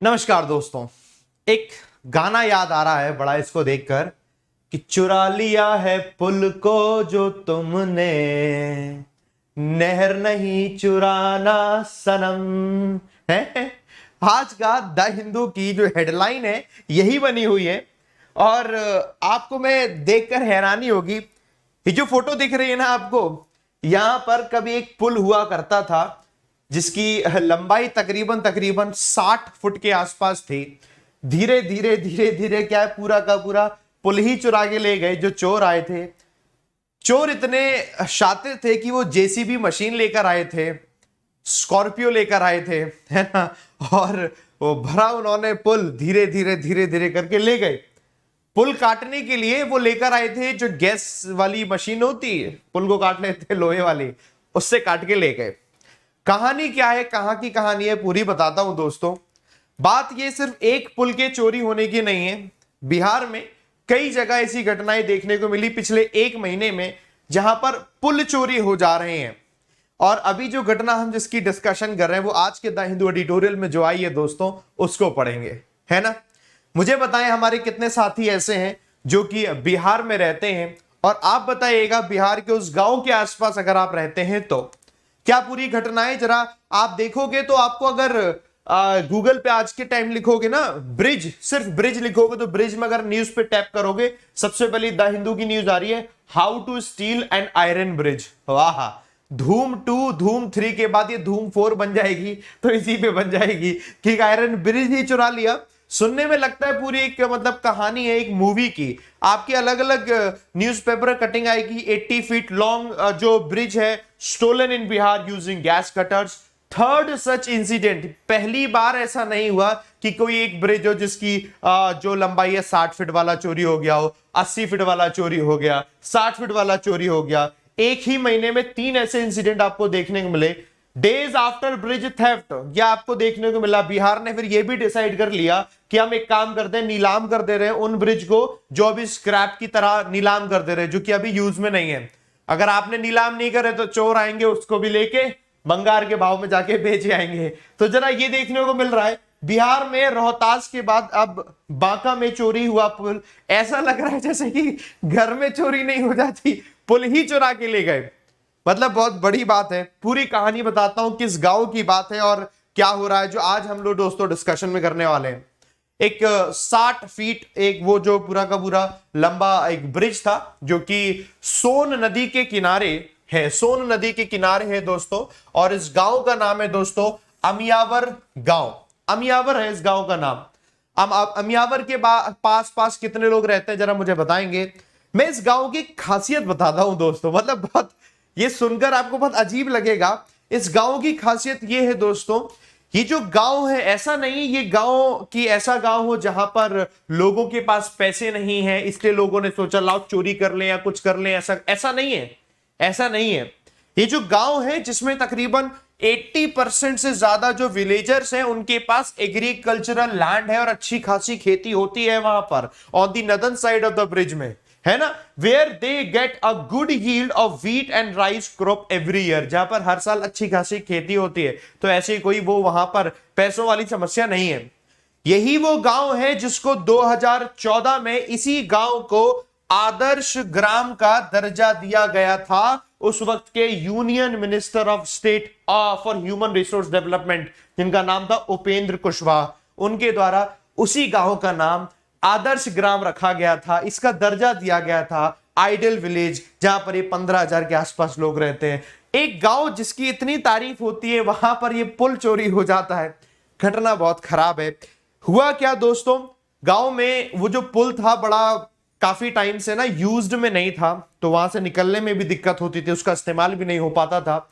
नमस्कार दोस्तों। एक गाना याद आ रहा है बड़ा इसको देखकर कि चुरा लिया है पुल को जो तुमने, नहर नहीं चुराना सनम। है आज का द हिंदू की जो हेडलाइन है यही बनी हुई है। और आपको मैं देखकर हैरानी होगी, ये जो फोटो दिख रही है ना आपको, यहां पर कभी एक पुल हुआ करता था जिसकी लंबाई तकरीबन तकरीबन 60 फुट के आसपास थी। धीरे धीरे धीरे धीरे क्या है, पूरा का पूरा पुल ही चुरा के ले गए जो चोर आए थे। चोर इतने शातिर थे कि वो जेसीबी मशीन लेकर आए थे, स्कॉर्पियो लेकर आए थे, है ना। और वो भरा उन्होंने पुल धीरे धीरे धीरे धीरे करके ले गए। पुल काटने के लिए वो लेकर आए थे जो गैस वाली मशीन होती है, पुल को काट लेते लोहे वाली, उससे काट के ले गए। कहानी क्या है, कहां की कहानी है, पूरी बताता हूं दोस्तों। बात ये सिर्फ एक पुल के चोरी होने की नहीं है। बिहार में कई जगह ऐसी घटनाएं देखने को मिली पिछले एक महीने में जहां पर पुल चोरी हो जा रहे हैं। और अभी जो घटना हम जिसकी डिस्कशन कर रहे हैं वो आज के द हिंदू एडिटोरियल में जो आई है दोस्तों, उसको पढ़ेंगे, है ना। मुझे बताएं हमारे कितने साथी ऐसे हैं जो कि बिहार में रहते हैं, और आप बताइएगा बिहार के उस गांव के आसपास अगर आप रहते हैं तो क्या पूरी घटनाएं जरा आप देखोगे तो आपको, अगर गूगल पे आज के टाइम लिखोगे ना ब्रिज, सिर्फ ब्रिज लिखोगे तो ब्रिज में अगर न्यूज पे टैप करोगे सबसे पहले द हिंदू की न्यूज आ रही है, how to steal an iron bridge. वाह, धूम 2 धूम 3 के बाद ये धूम 4 बन जाएगी तो इसी पे बन जाएगी कि आयरन ब्रिज ही चुरा लिया। सुनने में लगता है पूरी एक मतलब कहानी है एक मूवी की। आपकी अलग अलग न्यूज़पेपर कटिंग आएगी। 80 फीट लॉन्ग जो ब्रिज है stolen in Bihar using gas cutters. Third such incident, पहली बार ऐसा नहीं हुआ कि कोई एक ब्रिज हो जिसकी जो लंबाई है 60 फीट वाला चोरी हो गया हो, 80 फीट वाला चोरी हो गया, 60 फीट वाला चोरी हो गया। एक ही महीने में 3 ऐसे इंसिडेंट आपको देखने को मिले। डेज आफ्टर ब्रिज थेफ्ट यह आपको देखने को मिला। बिहार ने फिर यह भी डिसाइड कर लिया कि हम एक काम करते हैं, नीलाम कर दे रहे हैं उन ब्रिज को जो अभी स्क्रैप की तरह नीलाम कर दे रहे हैं, जो कि अभी यूज में नहीं है। अगर आपने नीलाम नहीं करे तो चोर आएंगे उसको भी लेके बंगार के भाव में जाके बेच आएंगे। तो जरा ये देखने को मिल रहा है बिहार में रोहतास के बाद अब बांका में चोरी हुआ पुल। ऐसा लग रहा है जैसे कि घर में चोरी नहीं हो जाती, पुल ही चुरा के ले गए। मतलब बहुत बड़ी बात है। पूरी कहानी बताता हूं किस गांव की बात है और क्या हो रहा है, जो आज हम लोग दोस्तों डिस्कशन में करने वाले हैं। एक 60 फीट एक वो जो पूरा का पूरा लंबा एक ब्रिज था जो कि सोन नदी के किनारे है, सोन नदी के किनारे है दोस्तों। और इस गांव का नाम है दोस्तों अमियावर गांव। अमियावर है इस गांव का नाम। अमियावर के पास पास कितने लोग रहते हैं जरा मुझे बताएंगे। मैं इस गांव की खासियत बताता हूं दोस्तों, मतलब बहुत ये सुनकर आपको बहुत अजीब लगेगा। इस गांव की खासियत ये है दोस्तों, ये जो गांव है ऐसा नहीं ये गांव की ऐसा गांव हो जहां पर लोगों के पास पैसे नहीं है इसलिए लोगों ने सोचा लाओ चोरी कर लें या कुछ कर लें, ऐसा नहीं है। ऐसा नहीं है। ये जो गांव है जिसमें तकरीबन 80% से ज्यादा जो विलेजर्स हैं उनके पास एग्रीकल्चरल लैंड है और अच्छी खासी खेती होती है वहां पर on the northern side of the bridge में, है ना। Where they get a good yield of wheat and rice crop every year, जहां पर हर साल अच्छी खासी खेती होती है। तो ऐसे कोई वो वहां पर पैसों वाली समस्या नहीं है। यही वो गांव है जिसको 2014 में इसी गांव को आदर्श ग्राम का दर्जा दिया गया था उस वक्त के union minister of state for human resource development, जिनका नाम था उपेंद्र कुशवाहा। उनके द्वारा उसी गांव का नाम आदर्श ग्राम रखा गया था, इसका दर्जा दिया गया था आइडियल विलेज, जहां पर ये 15,000 के आसपास लोग रहते हैं। एक गांव जिसकी इतनी तारीफ होती है वहां पर ये पुल चोरी हो जाता है। घटना बहुत खराब है। हुआ क्या दोस्तों, गांव में वो जो पुल था बड़ा काफी टाइम से ना यूज्ड में नहीं था, तो वहां से निकलने में भी दिक्कत होती थी, उसका इस्तेमाल भी नहीं हो पाता था।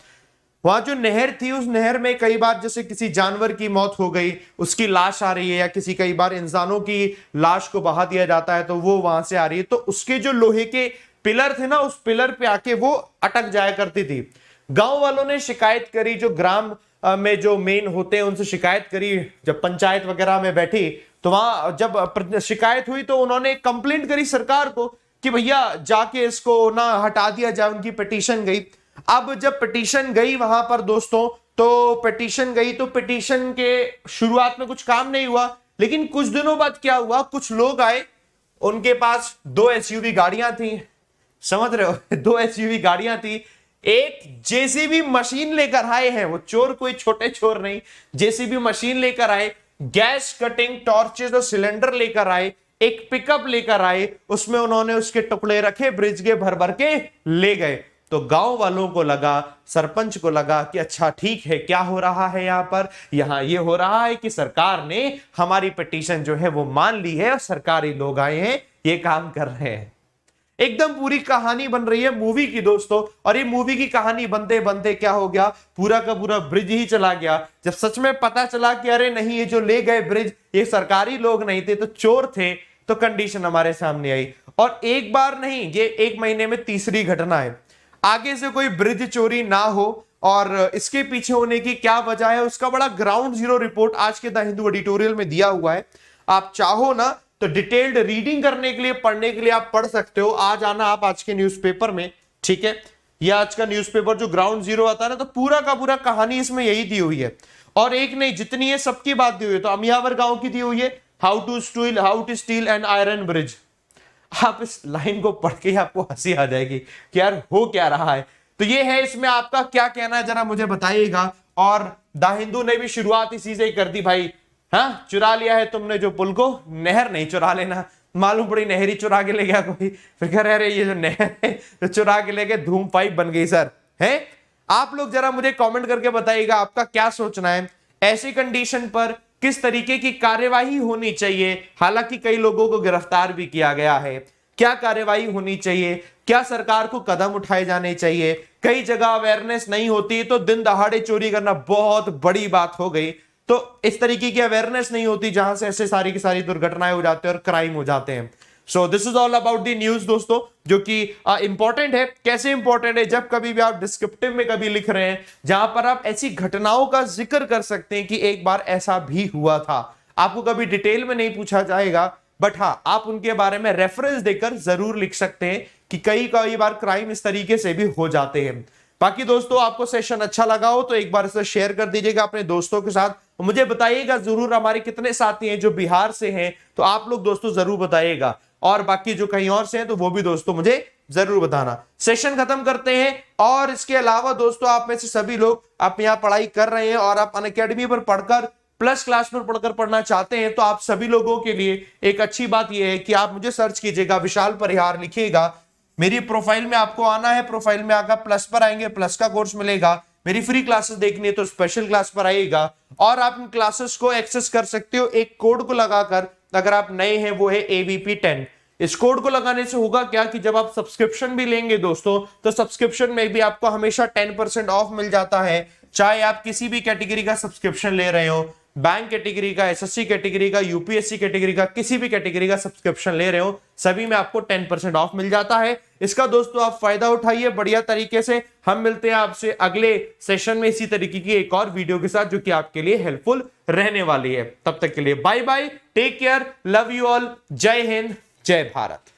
वहां जो नहर थी उस नहर में कई बार जैसे किसी जानवर की मौत हो गई, उसकी लाश आ रही है, या किसी कई बार इंसानों की लाश को बहा दिया जाता है तो वो वहां से आ रही है, तो उसके जो लोहे के पिलर थे ना उस पिलर पे आके वो अटक जाया करती थी। गांव वालों ने शिकायत करी, जो ग्राम में जो मेन होते हैं उनसे शिकायत करी। जब पंचायत वगैरह में बैठी तो वहां जब शिकायत हुई तो उन्होंने कंप्लेंट करी सरकार को कि भैया जाके इसको ना हटा दिया जाए। उनकी पिटीशन गई। अब जब पिटीशन गई वहां पर दोस्तों तो पिटीशन गई, तो पिटीशन के शुरुआत में कुछ काम नहीं हुआ, लेकिन कुछ दिनों बाद क्या हुआ, कुछ लोग आए, उनके पास 2 एसयूवी गाड़ियां थी, समझ रहे हो, 2 एसयूवी गाड़ियां थी, एक जेसीबी मशीन लेकर आए हैं, वो चोर कोई छोटे चोर नहीं, जेसीबी मशीन लेकर आए, गैस कटिंग टॉर्चेस और सिलेंडर लेकर आए, एक पिकअप लेकर आए, उसमें उन्होंने उसके टुकड़े रखे, ब्रिज के भर भर के ले गए। तो गांव वालों को लगा, सरपंच को लगा कि अच्छा ठीक है, क्या हो रहा है यहां पर, यहां ये हो रहा है कि सरकार ने हमारी पिटीशन जो है वो मान ली है और सरकारी लोग आए हैं, ये काम कर रहे हैं। एकदम पूरी कहानी बन रही है मूवी की दोस्तों, और ये मूवी की कहानी बनते बनते क्या हो गया, पूरा का पूरा ब्रिज ही चला गया। जब सच में पता चला कि अरे नहीं, ये जो ले गए ब्रिज ये सरकारी लोग नहीं थे, तो चोर थे, तो कंडीशन हमारे सामने आई। और एक बार नहीं, ये 1 महीने में तीसरी घटना है। आगे से कोई ब्रिज चोरी ना हो और इसके पीछे होने की क्या वजह है, उसका बड़ा ग्राउंड जीरो रिपोर्ट आज के द हिंदू एडिटोरियल में दिया हुआ है। आप चाहो ना तो डिटेल्ड रीडिंग करने के लिए, पढ़ने के लिए आप पढ़ सकते हो। आज आना आप आज के न्यूज़पेपर में, ठीक है, ये आज का न्यूज़पेपर जो ग्राउंड जीरो आता है ना, तो पूरा का पूरा कहानी इसमें यही दी हुई है। और एक नहीं, जितनी है सबकी बात दी हुई है। तो अमियावर गांव की दी हुई है, how to steal an iron bridge. आप इस लाइन को पढ़ के आपको हंसी आ जाएगी कि यार हो क्या रहा है। तो ये है, इसमें आपका क्या कहना है जरा मुझे बताइएगा। और द हिंदू ने भी शुरुआत इसी से ही कर दी भाई, हाँ, चुरा लिया है तुमने जो पुल को, नहर नहीं चुरा लेना। मालूम पड़ी नहर ही चुरा के ले गया कोई, फिर कह रहे ये जो नहर है तो चुरा के ले गए, धूम पाइप बन गई सर है। आप लोग जरा मुझे कमेंट करके बताइएगा आपका क्या सोचना है, ऐसी कंडीशन पर किस तरीके की कार्यवाही होनी चाहिए। हालांकि कई लोगों को गिरफ्तार भी किया गया है, क्या कार्यवाही होनी चाहिए, क्या सरकार को कदम उठाए जाने चाहिए। कई जगह अवेयरनेस नहीं होती, तो दिन दहाड़े चोरी करना बहुत बड़ी बात हो गई। तो इस तरीके की अवेयरनेस नहीं होती, जहां से ऐसे सारी की सारी दुर्घटनाएं हो जाते हैं और क्राइम हो जाते हैं। So this is all about the news दोस्तों, जो कि इंपॉर्टेंट है। कैसे इंपॉर्टेंट है, जब कभी भी आप डिस्क्रिप्टिव में कभी लिख रहे हैं, जहां पर आप ऐसी घटनाओं का जिक्र कर सकते हैं कि एक बार ऐसा भी हुआ था। आपको कभी डिटेल में नहीं पूछा जाएगा, बट हाँ, आप उनके बारे में रेफरेंस देकर जरूर लिख सकते हैं कि कई बार क्राइम इस तरीके से भी हो जाते हैं। बाकी दोस्तों, आपको सेशन अच्छा लगा हो तो एक बार इसे शेयर कर दीजिएगा अपने दोस्तों के साथ। मुझे बताइएगा जरूर हमारे कितने साथी हैं जो बिहार से हैं, तो आप लोग दोस्तों जरूर बताइएगा। और बाकी जो कहीं और से हैं तो वो भी दोस्तों मुझे जरूर बताना। सेशन खत्म करते हैं। और इसके अलावा दोस्तों, आप में से सभी लोग आप यहाँ पढ़ाई कर रहे हैं और आप अनअकैडमी पर पढ़कर प्लस क्लास पर पढ़कर पढ़ना चाहते हैं, तो आप सभी लोगों के लिए एक अच्छी बात यह है कि आप मुझे सर्च कीजिएगा, विशाल परिहार लिखिएगा, मेरी प्रोफाइल में आपको आना है। प्रोफाइल में आकर प्लस पर आएंगे, प्लस का कोर्स मिलेगा। मेरी फ्री क्लासेस देखनी है तो स्पेशल क्लास पर आइएगा, और आप इन क्लासेस को एक्सेस कर सकते हो एक कोड को लगाकर। अगर आप नए हैं, वो है ABP10। इस कोड को लगाने से होगा क्या कि जब आप सब्सक्रिप्शन भी लेंगे दोस्तों, तो सब्सक्रिप्शन में भी आपको हमेशा 10% ऑफ मिल जाता है। चाहे आप किसी भी कैटेगरी का सब्सक्रिप्शन ले रहे हो, बैंक कैटेगरी का, SSC कैटेगरी का, UPSC कैटेगरी का, किसी भी कैटेगरी का सब्सक्रिप्शन ले रहे हो, सभी में आपको 10% ऑफ मिल जाता है। इसका दोस्तों आप फायदा उठाइए बढ़िया तरीके से। हम मिलते हैं आपसे अगले सेशन में इसी तरीके की एक और वीडियो के साथ, जो कि आपके लिए हेल्पफुल रहने वाली है। तब तक के लिए bye bye, take care, love you all, जय हिंद, जय भारत।